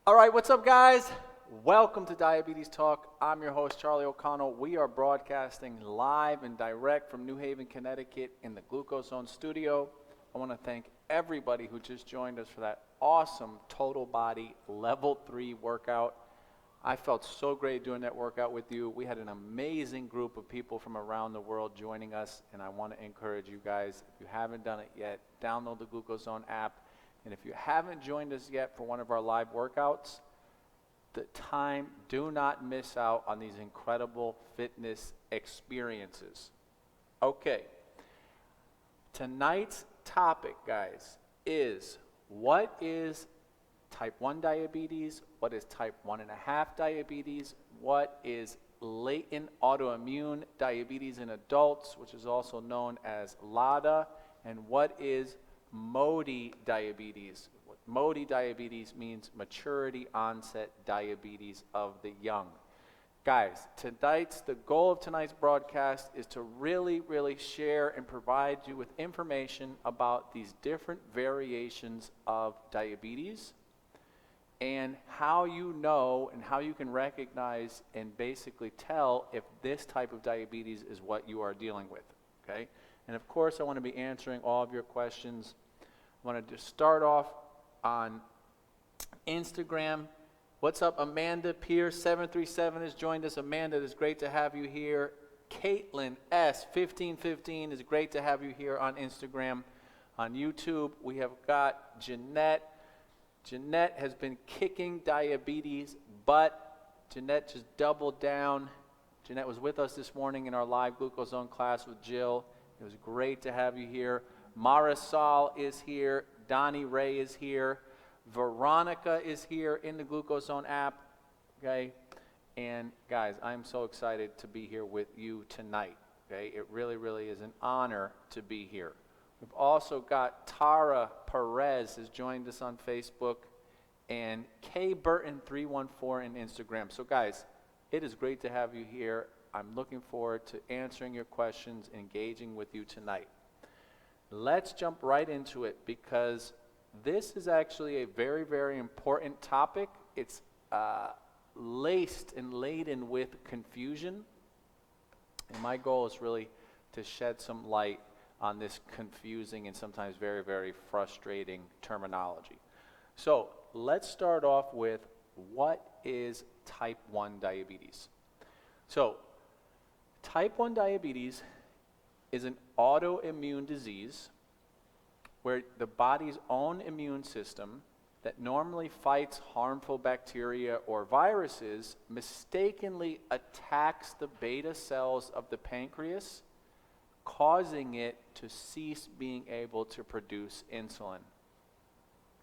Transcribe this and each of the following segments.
All right, what's up, guys? Welcome to Diabetes Talk. I'm your host, Charlie O'Connell. We are broadcasting live and direct from New Haven, Connecticut in the GlucoseZone studio. I want to thank everybody who just joined us for that awesome total body level 3 workout. I felt so great doing that workout with you. We had an amazing group of people from around the world joining us, and I want to encourage you guys, if you haven't done it yet, download the GlucoseZone app. And if you haven't joined us yet for one of our live workouts, do not miss out on these incredible fitness experiences. Okay, tonight's topic, guys, is what is type 1 diabetes, what is type 1.5 diabetes, what is latent autoimmune diabetes in adults, which is also known as LADA, and what is MODY diabetes. MODY diabetes means maturity onset diabetes of the young. Guys, the goal of tonight's broadcast is to really share and provide you with information about these different variations of diabetes and how you know and how you can recognize and basically tell if this type of diabetes is what you are dealing with, okay? And of course, I want to be answering all of your questions. I want to just start off on Instagram. What's up, Amanda Pierce 737 has joined us. Amanda, it's great to have you here. Caitlin S 1515 is great to have you here on Instagram. On YouTube, we have got Jeanette. Jeanette has been kicking diabetes butt. Jeanette just doubled down. Jeanette was with us this morning in our live GlucoseZone class with Jill. It was great to have you here. Marisol is here. Donnie Ray is here. Veronica is here in the GlucoseZone app. Okay? And guys, I'm so excited to be here with you tonight. Okay? It really is an honor to be here. We've also got Tara Perez has joined us on Facebook, and K Burton 314 in Instagram. So guys, it is great to have you here. I'm looking forward to answering your questions, engaging with you tonight. Let's jump right into it because this is actually a very important topic. It's laced and laden with confusion, and my goal is really to shed some light on this confusing and sometimes very frustrating terminology. So let's start off with what is type 1 diabetes. So type 1 diabetes is an autoimmune disease where the body's own immune system that normally fights harmful bacteria or viruses mistakenly attacks the beta cells of the pancreas, causing it to cease being able to produce insulin.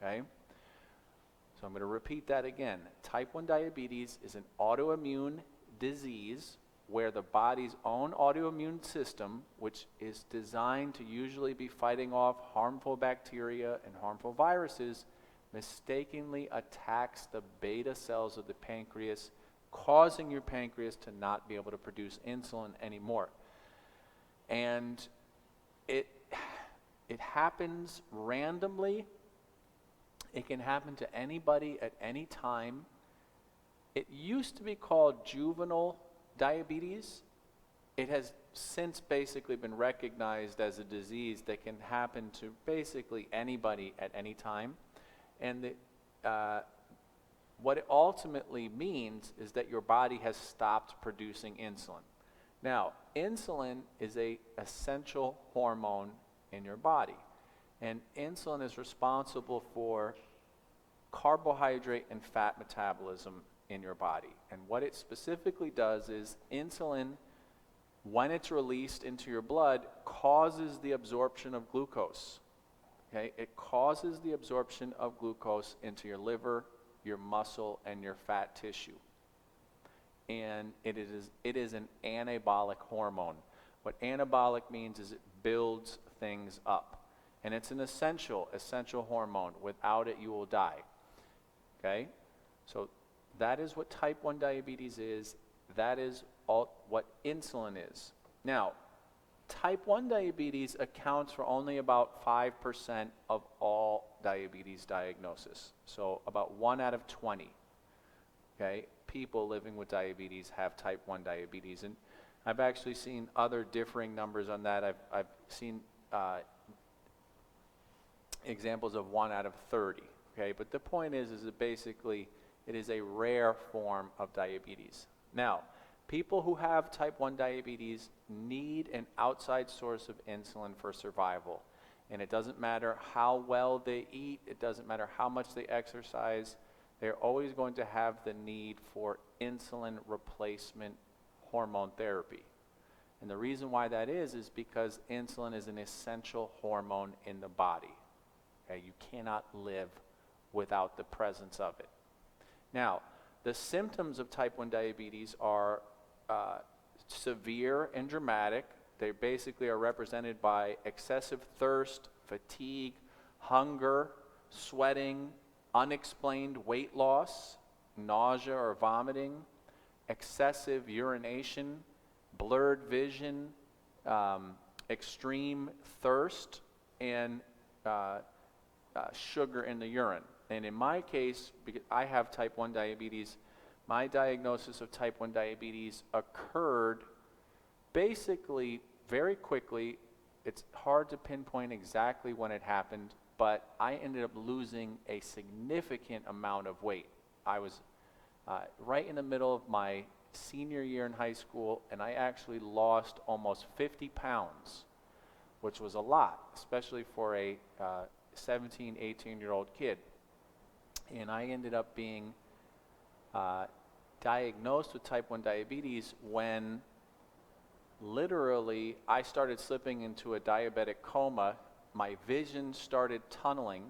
Okay? So I'm going to repeat that again. Type 1 diabetes is an autoimmune disease where the body's own autoimmune system, which is designed to usually be fighting off harmful bacteria and harmful viruses, mistakenly attacks the beta cells of the pancreas, causing your pancreas to not be able to produce insulin anymore. And it happens randomly. It can happen to anybody at any time. It used to be called juvenile diabetes. It has since basically been recognized as a disease that can happen to basically anybody at any time. And what it ultimately means is that your body has stopped producing insulin. Now, insulin is an essential hormone in your body. And insulin is responsible for carbohydrate and fat metabolism in your body. And what it specifically does is insulin, when it's released into your blood, causes the absorption of glucose. Okay? It causes the absorption of glucose into your liver, your muscle, and your fat tissue. And it is an anabolic hormone. What anabolic means is it builds things up. And it's an essential hormone. Without it, you will die. Okay? So that is what type 1 diabetes is. That is what insulin is. Now, Type 1 diabetes accounts for only about 5% of all diabetes diagnosis. So about 1 out of 20, okay, people living with diabetes have type 1 diabetes. And I've actually seen other differing numbers on that. I've seen examples of 1 out of 30, okay? But the point is that basically it is a rare form of diabetes. Now, people who have type 1 diabetes need an outside source of insulin for survival. And it doesn't matter how well they eat, it doesn't matter how much they exercise, they're always going to have the need for insulin replacement hormone therapy. And the reason why that is because insulin is an essential hormone in the body. Okay? You cannot live without the presence of it. Now, the symptoms of type 1 diabetes are severe and dramatic. They basically are represented by excessive thirst, fatigue, hunger, sweating, unexplained weight loss, nausea or vomiting, excessive urination, blurred vision, extreme thirst, and sugar in the urine. And in my case, because I have type 1 diabetes, my diagnosis of type 1 diabetes occurred basically very quickly. It's hard to pinpoint exactly when it happened, but I ended up losing a significant amount of weight. I was right in the middle of my senior year in high school, and I actually lost almost 50 pounds, which was a lot, especially for a 17, 18-year-old kid. And I ended up being diagnosed with type 1 diabetes when literally I started slipping into a diabetic coma. My vision started tunneling,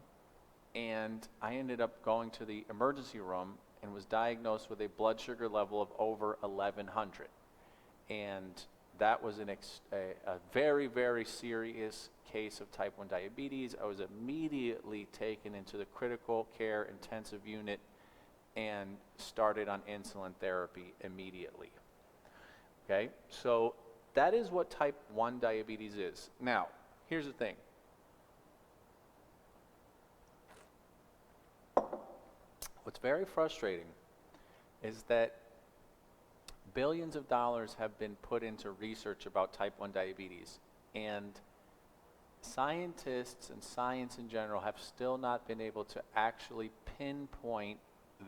and I ended up going to the emergency room and was diagnosed with a blood sugar level of over 1100. And that was a very, very serious case of type 1 diabetes. I was immediately taken into the critical care intensive unit and started on insulin therapy immediately. Okay, so that is what type 1 diabetes is. Now, here's the thing. What's very frustrating is that billions of dollars have been put into research about type 1 diabetes, and scientists and science in general have still not been able to actually pinpoint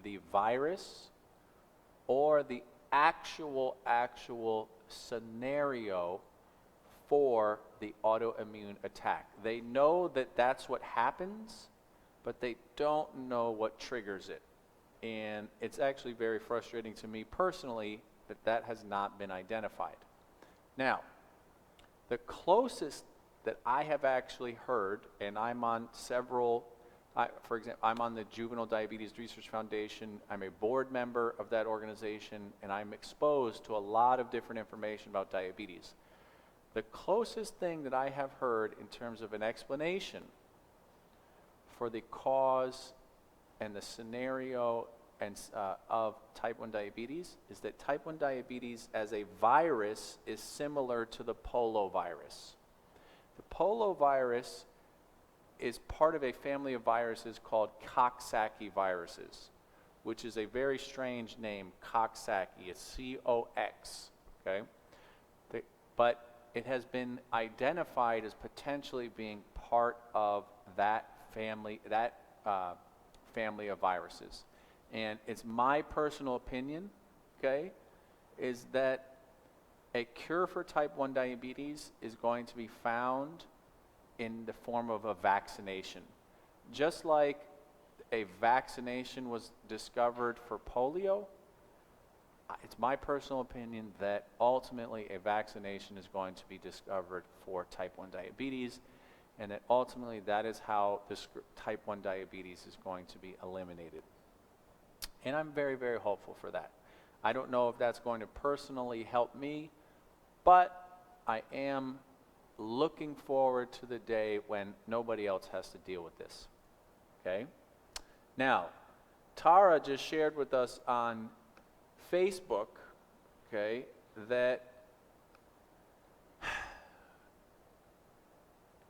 the virus or the actual scenario for the autoimmune attack. They know that that's what happens, but they don't know what triggers it. And it's actually very frustrating to me personally that that has not been identified. Now, the closest that I have actually heard, and I'm on several, for example, I'm on the Juvenile Diabetes Research Foundation. I'm a board member of that organization, and I'm exposed to a lot of different information about diabetes. The closest thing that I have heard in terms of an explanation for the cause and the scenario and, of type 1 diabetes is that type 1 diabetes as a virus is similar to the polio virus. The polio virus is part of a family of viruses called Coxsackie viruses, which is a very strange name, Coxsackie. It's C-O-X, okay? But it has been identified as potentially being part of that family of viruses. And it's my personal opinion, okay, is that a cure for type 1 diabetes is going to be found in the form of a vaccination. Just like a vaccination was discovered for polio, it's my personal opinion that ultimately a vaccination is going to be discovered for type 1 diabetes, and that ultimately that is how this type 1 diabetes is going to be eliminated. And I'm very, very hopeful for that. I don't know if that's going to personally help me, but I am looking forward to the day when nobody else has to deal with this. Okay? Now, Tara just shared with us on Facebook, okay, that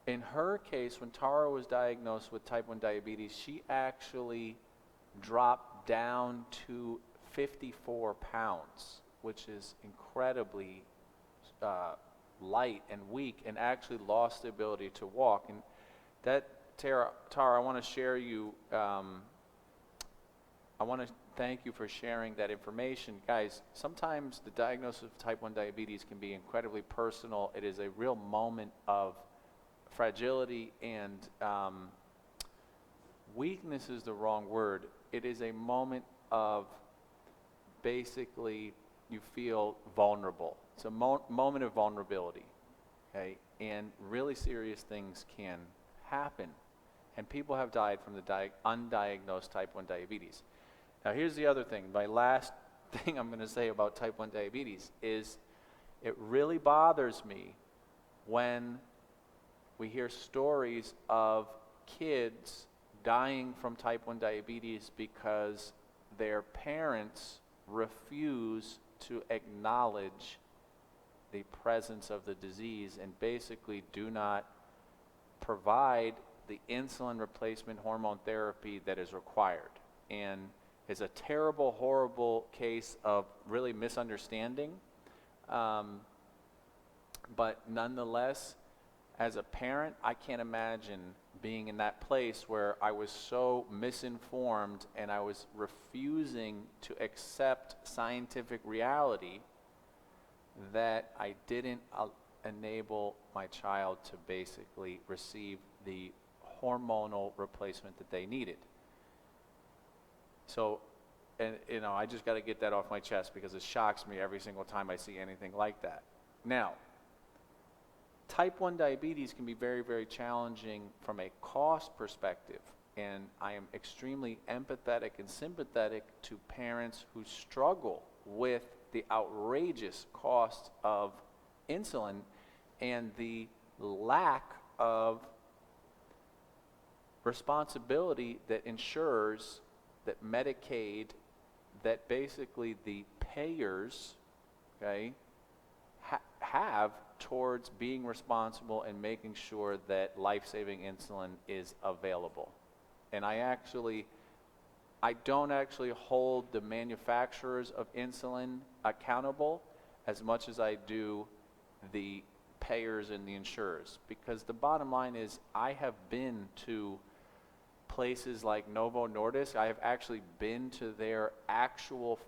in her case, when Tara was diagnosed with type 1 diabetes, she actually dropped down to 54 pounds, which is incredibly light and weak, and actually lost the ability to walk. And that, Tara, I want to share you, I want to thank you for sharing that information. Guys, sometimes the diagnosis of type 1 diabetes can be incredibly personal. It is a real moment of fragility and weakness is the wrong word. It is a moment of basically you feel vulnerable. It's a moment of vulnerability, okay? And really serious things can happen. And people have died from the undiagnosed type 1 diabetes. Now here's the other thing. My last thing I'm going to say about type 1 diabetes is it really bothers me when we hear stories of kids dying from type 1 diabetes because their parents refuse to acknowledge the presence of the disease and basically do not provide the insulin replacement hormone therapy that is required. And it's a terrible, horrible case of really misunderstanding. But nonetheless, as a parent, I can't imagine being in that place where I was so misinformed and I was refusing to accept scientific reality that I didn't enable my child to basically receive the hormonal replacement that they needed. So, and you know, I just got to get that off my chest because it shocks me every single time I see anything like that. Now, type 1 diabetes can be very, very challenging from a cost perspective, and I am extremely empathetic and sympathetic to parents who struggle with the outrageous cost of insulin and the lack of responsibility that insurers, that Medicaid, that basically the payers, okay, have towards being responsible and making sure that life-saving insulin is available. And I don't actually hold the manufacturers of insulin accountable as much as I do the payers and the insurers, because the bottom line is I have been to places like Novo Nordisk. I have actually been to their actual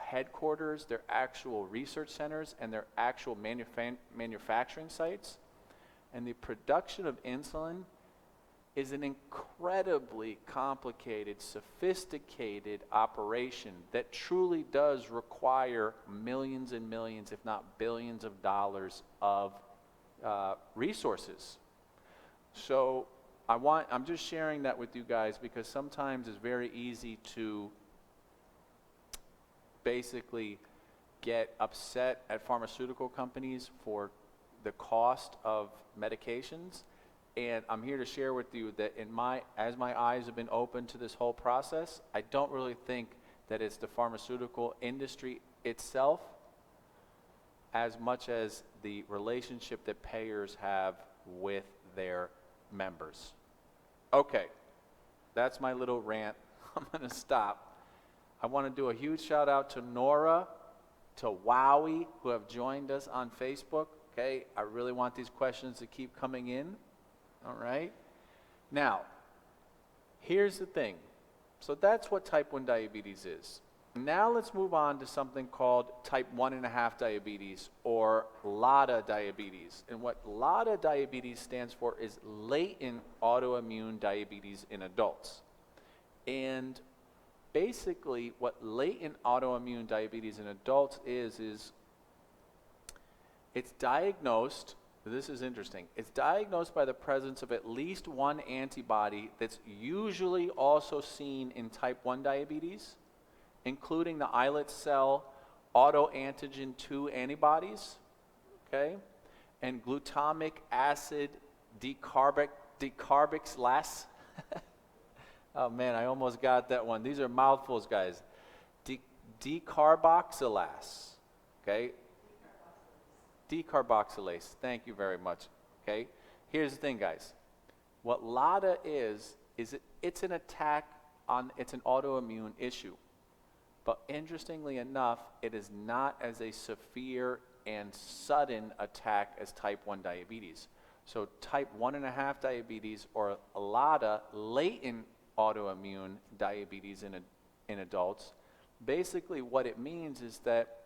headquarters, their actual research centers, and their actual manufacturing sites. And the production of insulin is an incredibly complicated, sophisticated operation that truly does require millions and millions, if not billions of dollars of resources. So I'm just sharing that with you guys because sometimes it's very easy to basically get upset at pharmaceutical companies for the cost of medications. And I'm here to share with you that as my eyes have been open to this whole process, I don't really think that it's the pharmaceutical industry itself as much as the relationship that payers have with their members. Okay, that's my little rant. I'm going to stop. I want to do a huge shout out to Nora, to Wowie, who have joined us on Facebook. Okay, I really want these questions to keep coming in. All right. Now, here's the thing. So that's what type 1 diabetes is. Now let's move on to something called type 1.5 diabetes, or LADA diabetes. And what LADA diabetes stands for is latent autoimmune diabetes in adults. And basically what latent autoimmune diabetes in adults is it's diagnosed, this is interesting, it's diagnosed by the presence of at least one antibody that's usually also seen in type 1 diabetes, including the islet cell autoantigen 2 antibodies, okay, and glutamic acid decarboxylase. Oh man, I almost got that one. These are mouthfuls, guys. Decarboxylase, okay? Decarboxylase, thank you very much, okay? here's the thing, guys. What LADA is it's an attack on, it's an autoimmune issue. But interestingly enough, it is not as a severe and sudden attack as type 1 diabetes. So type 1.5 diabetes, or LADA, latent autoimmune diabetes in adults, basically what it means is that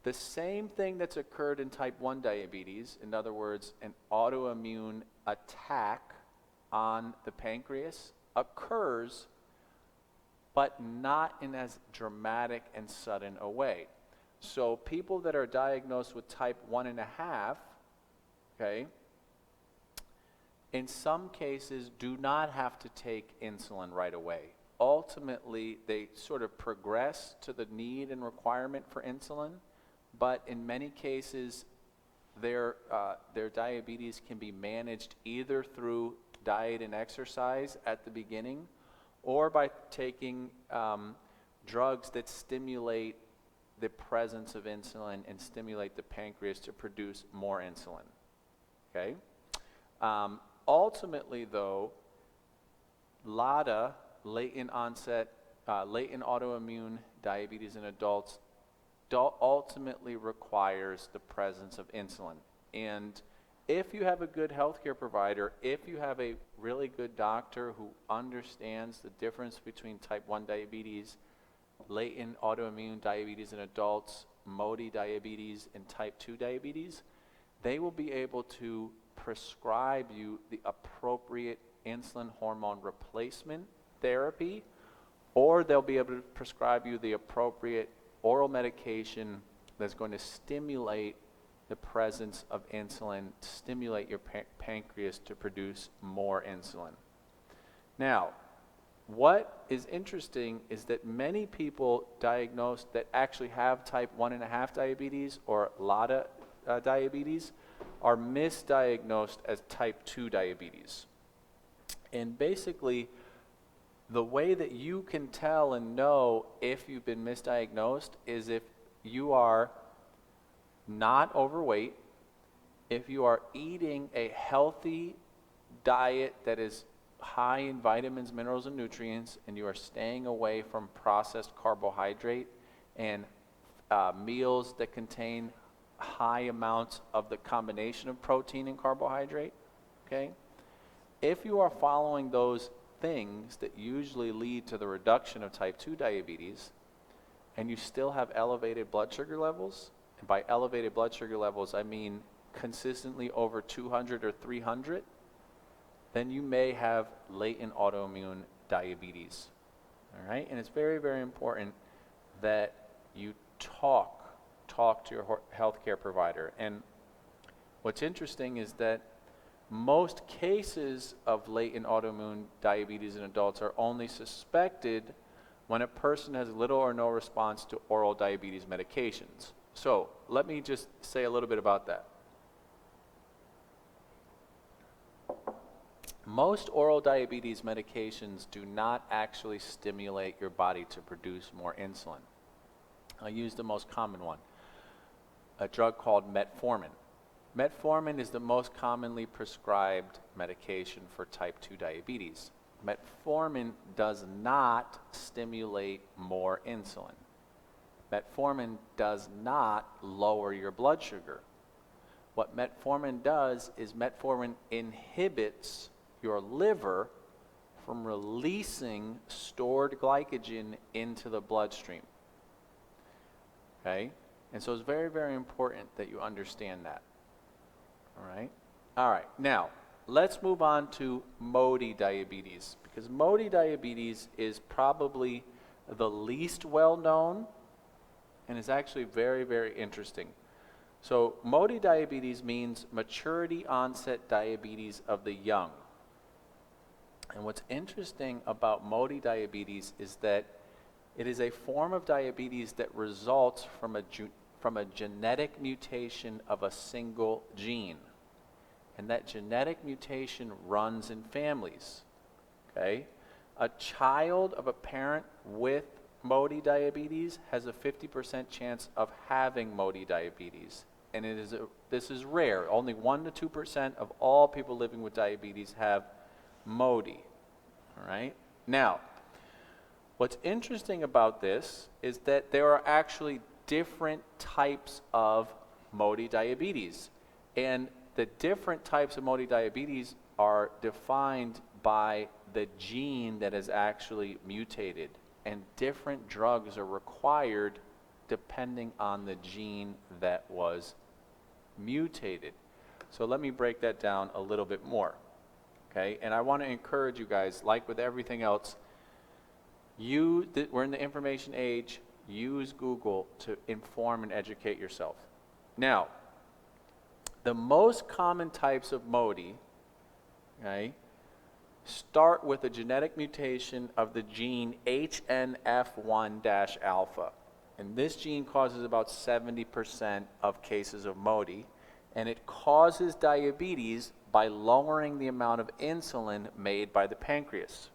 the same thing that's occurred in type 1 diabetes, in other words, an autoimmune attack on the pancreas, occurs, but not in as dramatic and sudden a way. So people that are diagnosed with type 1.5, okay, in some cases do not have to take insulin right away. Ultimately, they sort of progress to the need and requirement for insulin, but in many cases, their diabetes can be managed either through diet and exercise at the beginning, or by taking drugs that stimulate the presence of insulin and stimulate the pancreas to produce more insulin. Okay? Ultimately, though, LADA, latent autoimmune diabetes in adults, ultimately requires the presence of insulin. And if you have a good healthcare provider, if you have a really good doctor who understands the difference between type 1 diabetes, latent autoimmune diabetes in adults, MODY diabetes, and type 2 diabetes, they will be able to prescribe you the appropriate insulin hormone replacement therapy, or they'll be able to prescribe you the appropriate oral medication that's going to stimulate the presence of insulin, stimulate your pancreas to produce more insulin. Now, what is interesting is that many people diagnosed that actually have type 1.5 diabetes or LADA diabetes are misdiagnosed as type 2 diabetes. And basically, the way that you can tell and know if you've been misdiagnosed is if you are not overweight, if you are eating a healthy diet that is high in vitamins, minerals, and nutrients, and you are staying away from processed carbohydrate and meals that contain high amounts of the combination of protein and carbohydrate, okay? If you are following those things that usually lead to the reduction of type 2 diabetes, and you still have elevated blood sugar levels, and by elevated blood sugar levels, I mean consistently over 200 or 300, then you may have latent autoimmune diabetes. All right? And it's very, very important that you talk to your healthcare provider. And what's interesting is that most cases of latent autoimmune diabetes in adults are only suspected when a person has little or no response to oral diabetes medications. So let me just say a little bit about that. Most oral diabetes medications do not actually stimulate your body to produce more insulin. I'll use the most common one, a drug called metformin. Metformin is the most commonly prescribed medication for type 2 diabetes. Metformin does not stimulate more insulin. Metformin does not lower your blood sugar. What metformin does is metformin inhibits your liver from releasing stored glycogen into the bloodstream. Okay? And so it's very, very important that you understand that. All right? All right. Now, let's move on to MODY diabetes, because MODY diabetes is probably the least well known and is actually very, very interesting. So MODY diabetes means maturity onset diabetes of the young. And what's interesting about MODY diabetes is that it is a form of diabetes that results from a genetic mutation of a single gene. And that genetic mutation runs in families. Okay? A child of a parent with MODY diabetes has a 50% chance of having MODY diabetes. and this is rare. Only 1 to 2% of all people living with diabetes have MODY. All right? Now, what's interesting about this is that there are actually different types of MODY diabetes. And the different types of MODY diabetes are defined by the gene that is actually mutated. And different drugs are required depending on the gene that was mutated. So let me break that down a little bit more. Okay? And I want to encourage you guys, like with everything else, we're in the information age. Use Google to inform and educate yourself. Now, the most common types of MODY, okay, start with a genetic mutation of the gene HNF1-alpha. And this gene causes about 70% of cases of MODY, and it causes diabetes by lowering the amount of insulin made by the pancreas.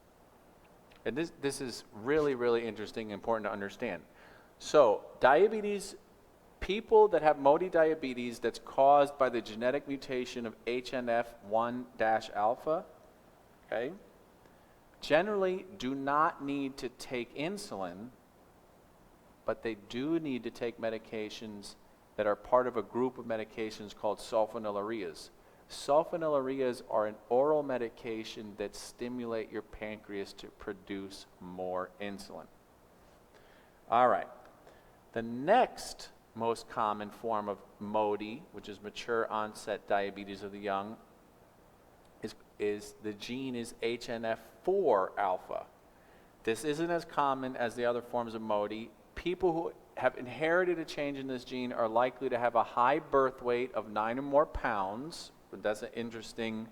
And this is really, really interesting and important to understand. So, diabetes, people that have MODY diabetes that's caused by the genetic mutation of HNF1-alpha, okay, generally do not need to take insulin, but they do need to take medications that are part of a group of medications called sulfonylureas. Sulfonylureas are an oral medication that stimulate your pancreas to produce more insulin. All right. The next most common form of MODY, which is mature onset diabetes of the young, is the gene is HNF4 alpha. This isn't as common as the other forms of MODY. People who have inherited a change in this gene are likely to have a high birth weight of 9 or more pounds. But that's an interesting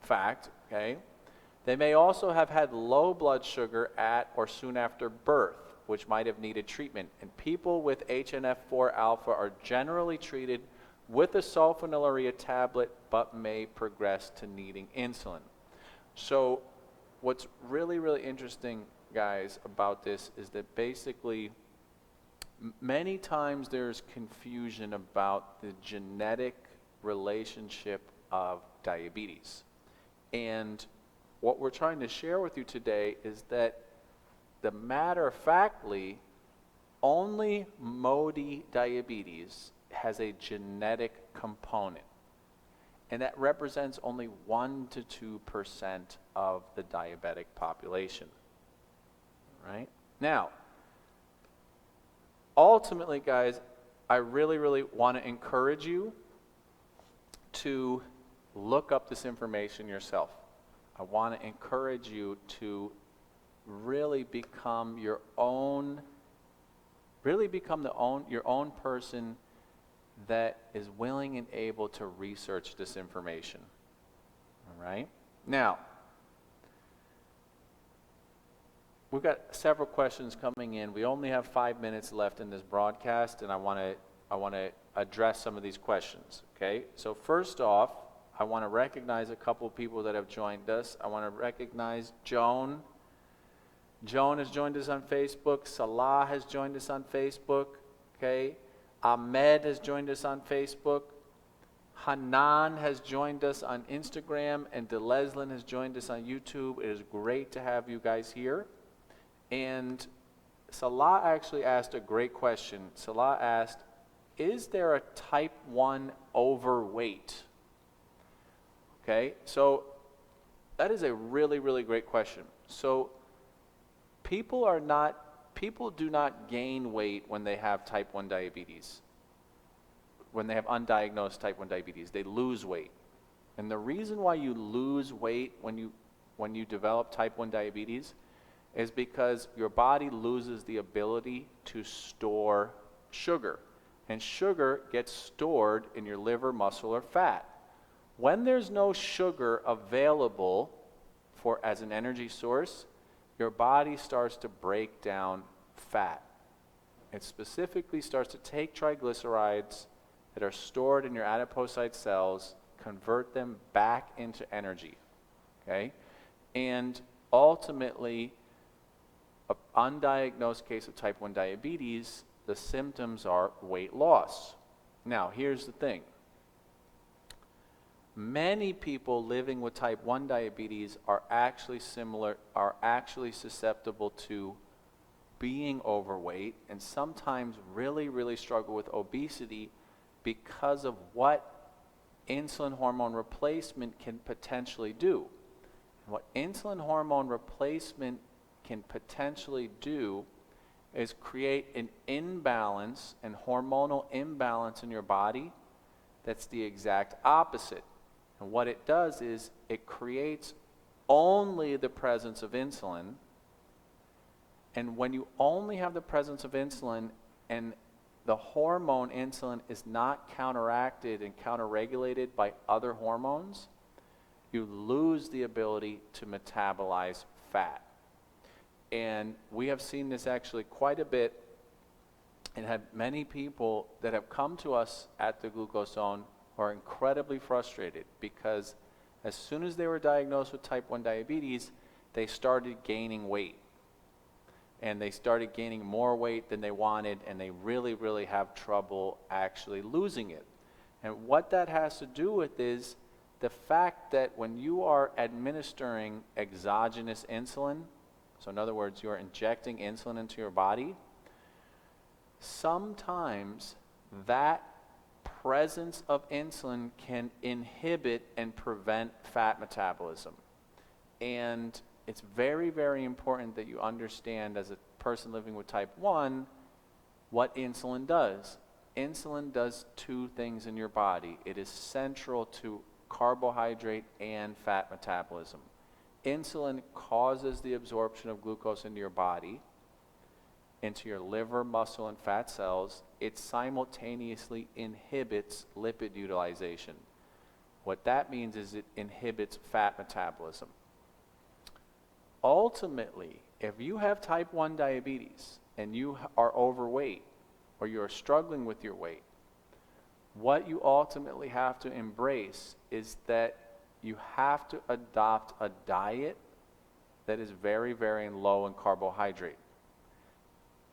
fact, okay? They may also have had low blood sugar at or soon after birth, which might have needed treatment. And people with HNF4 alpha are generally treated with a sulfonylurea tablet, but may progress to needing insulin. So what's really, really interesting, guys, about this is that basically many times there's confusion about the genetic relationship of diabetes. And what we're trying to share with you today is that the matter-of-factly, only MODY diabetes has a genetic component. And that represents only 1 to 2% of the diabetic population. Right? Now, ultimately, guys, I really, really want to encourage you to look up this information yourself. I want to encourage you to really become your own person that is willing and able to research this information. All right? Now, we've got several questions coming in. We only have 5 minutes left in this broadcast, and I want to address some of these questions. Okay? So first off, I want to recognize a couple of people that have joined us. I want to recognize Joan. Joan has joined us on Facebook. Salah has joined us on Facebook. Okay? Ahmed has joined us on Facebook. Hanan has joined us on Instagram, and Deleslin has joined us on YouTube. It is great to have you guys here. And Salah actually asked a great question. Salah asked, is there a type 1 overweight? Okay, so that is a really, really great question. So people do not gain weight when they have type 1 diabetes. When they have undiagnosed type 1 diabetes, they lose weight. And the reason why you lose weight when you develop type 1 diabetes is because your body loses the ability to store sugar. And sugar gets stored in your liver, muscle, or fat. When there's no sugar available as an energy source, your body starts to break down fat. It specifically starts to take triglycerides that are stored in your adipocyte cells, convert them back into energy. Okay? And ultimately, an undiagnosed case of type 1 diabetes, the symptoms are weight loss. Now, here's the thing. Many people living with type 1 diabetes are actually susceptible to being overweight, and sometimes really struggle with obesity because of what insulin hormone replacement can potentially do. And what insulin hormone replacement can potentially do is create an imbalance, and hormonal imbalance in your body that's the exact opposite. And what it does is it creates only the presence of insulin. And when you only have the presence of insulin and the hormone insulin is not counteracted and counterregulated by other hormones, you lose the ability to metabolize fat. And we have seen this actually quite a bit, and have many people that have come to us at the GlucoseZone who are incredibly frustrated because as soon as they were diagnosed with type 1 diabetes, they started gaining weight. And they started gaining more weight than they wanted, and they really have trouble actually losing it. And what that has to do with is the fact that when you are administering exogenous insulin, so in other words, you are injecting insulin into your body, sometimes that presence of insulin can inhibit and prevent fat metabolism. And it's very important that you understand as a person living with type 1 what insulin does. Insulin does two things in your body. It is central to carbohydrate and fat metabolism. Insulin causes the absorption of glucose into your body, into your liver, muscle, and fat cells. It simultaneously inhibits lipid utilization. What that means is it inhibits fat metabolism. Ultimately, if you have type 1 diabetes and you are overweight or you are struggling with your weight, what you ultimately have to embrace is that you have to adopt a diet that is very low in carbohydrate.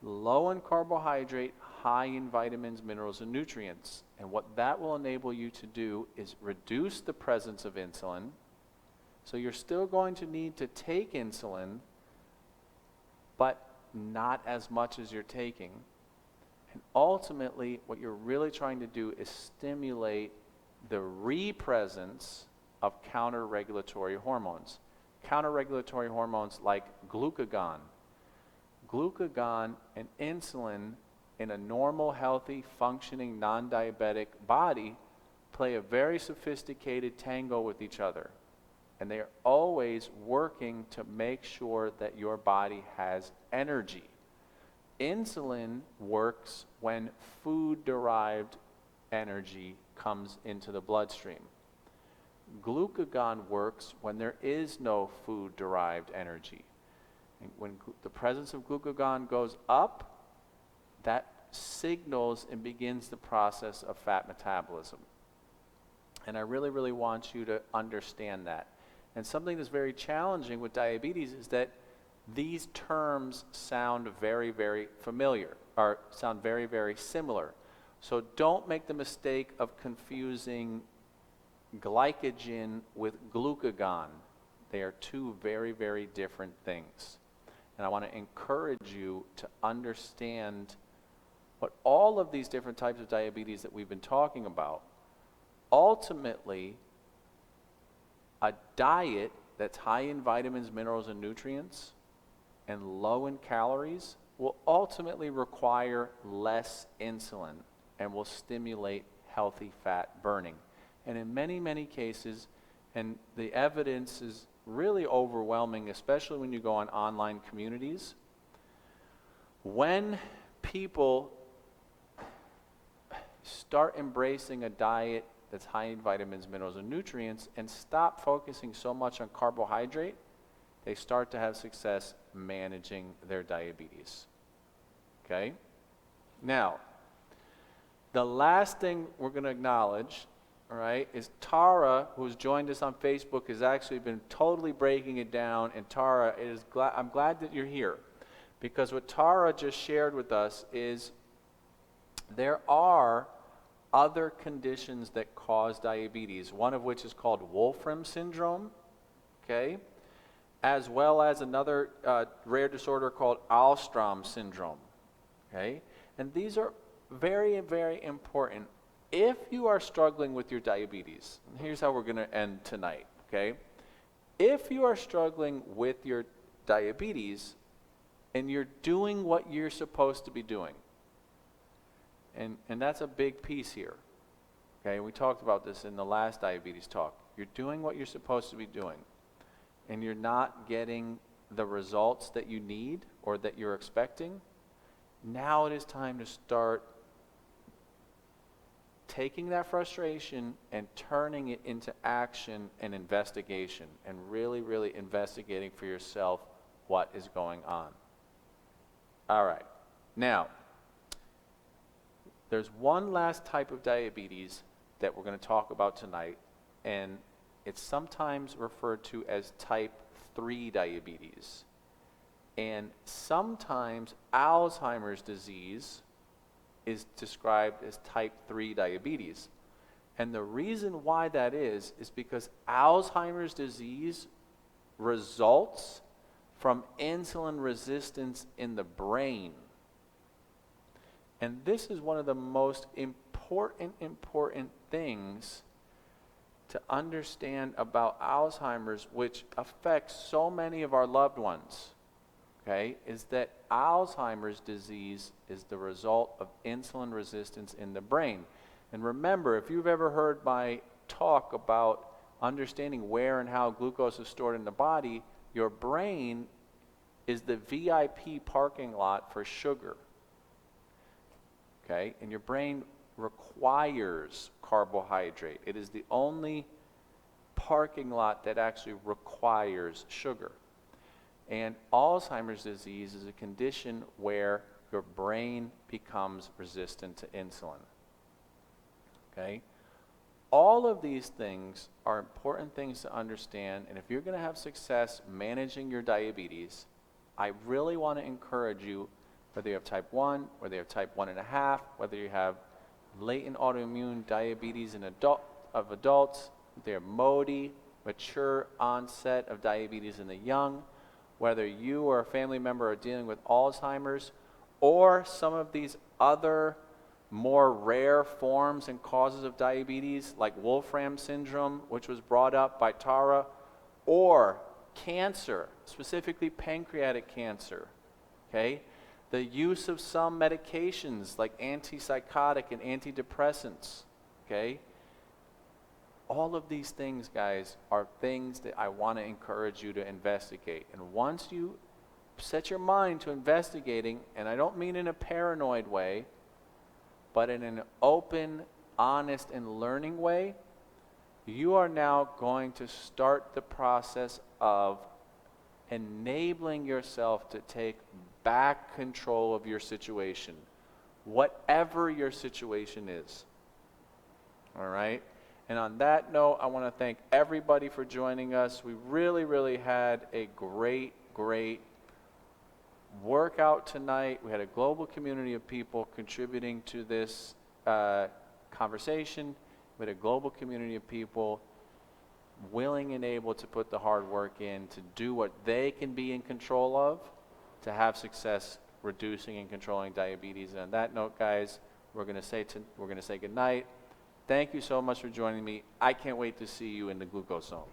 Low in carbohydrate, high in vitamins, minerals, and nutrients. And what that will enable you to do is reduce the presence of insulin. So you're still going to need to take insulin, but not as much as you're taking. And ultimately, what you're really trying to do is stimulate the represence of counter-regulatory hormones. Counter-regulatory hormones like glucagon. Glucagon and insulin in a normal, healthy, functioning, non-diabetic body play a very sophisticated tango with each other. And they are always working to make sure that your body has energy. Insulin works when food-derived energy comes into the bloodstream. Glucagon works when there is no food-derived energy. And when the presence of glucagon goes up, that signals and begins the process of fat metabolism. And I really want you to understand that. And something that's very challenging with diabetes is that these terms sound very familiar, or sound very similar. So don't make the mistake of confusing glycogen with glucagon. They are two very different things. And I want to encourage you to understand what all of these different types of diabetes that we've been talking about, ultimately, a diet that's high in vitamins, minerals, and nutrients and low in calories will ultimately require less insulin and will stimulate healthy fat burning. And in many cases, and the evidence is really overwhelming, especially when you go on online communities, when people start embracing a diet that's high in vitamins, minerals, and nutrients and stop focusing so much on carbohydrate, they start to have success managing their diabetes. Okay? Now, the last thing we're going to acknowledge, all right, is Tara, who's joined us on Facebook, has actually been totally breaking it down. And Tara, I'm glad that you're here, because what Tara just shared with us is there are other conditions that cause diabetes, one of which is called Wolfram syndrome, okay, as well as another rare disorder called Alström syndrome, okay? And these are very, very important if you are struggling with your diabetes. And here's how we're going to end tonight, okay? If you are struggling with your diabetes and you're doing what you're supposed to be doing, and that's a big piece here, okay? We talked about this in the last diabetes talk. You're doing what you're supposed to be doing, and you're not getting the results that you need or that you're expecting. Now it is time to start taking that frustration and turning it into action and investigation, and really, really investigating for yourself what is going on. All right. Now, there's one last type of diabetes that we're going to talk about tonight, and it's sometimes referred to as type 3 diabetes. And sometimes Alzheimer's disease is described as type 3 diabetes. And the reason why that is because Alzheimer's disease results from insulin resistance in the brain. And this is one of the most important things to understand about Alzheimer's, which affects so many of our loved ones, okay, is that Alzheimer's disease is the result of insulin resistance in the brain. And remember, if you've ever heard my talk about understanding where and how glucose is stored in the body, your brain is the VIP parking lot for sugar, okay? And your brain requires carbohydrate. It is the only parking lot that actually requires sugar. And Alzheimer's disease is a condition where your brain becomes resistant to insulin, okay? All of these things are important things to understand, and if you're going to have success managing your diabetes, I really want to encourage you, whether you have type 1, whether you have type 1.5, whether you have latent autoimmune diabetes in adults, whether you have MODY, mature onset of diabetes in the young, whether you or a family member are dealing with Alzheimer's, or some of these other more rare forms and causes of diabetes, like Wolfram syndrome, which was brought up by Tara, or cancer, specifically pancreatic cancer, okay? The use of some medications like antipsychotic and antidepressants, okay? All of these things, guys, are things that I want to encourage you to investigate. And once you set your mind to investigating, and I don't mean in a paranoid way, but in an open, honest, and learning way, you are now going to start the process of enabling yourself to take back control of your situation, whatever your situation is. All right? And on that note, I want to thank everybody for joining us. We really, really had a great workout tonight. We had a global community of people contributing to this conversation. We had a global community of people willing and able to put the hard work in to do what they can be in control of, to have success reducing and controlling diabetes. And on that note, guys, we're going to say good night. Thank you so much for joining me. I can't wait to see you in the GlucoseZone.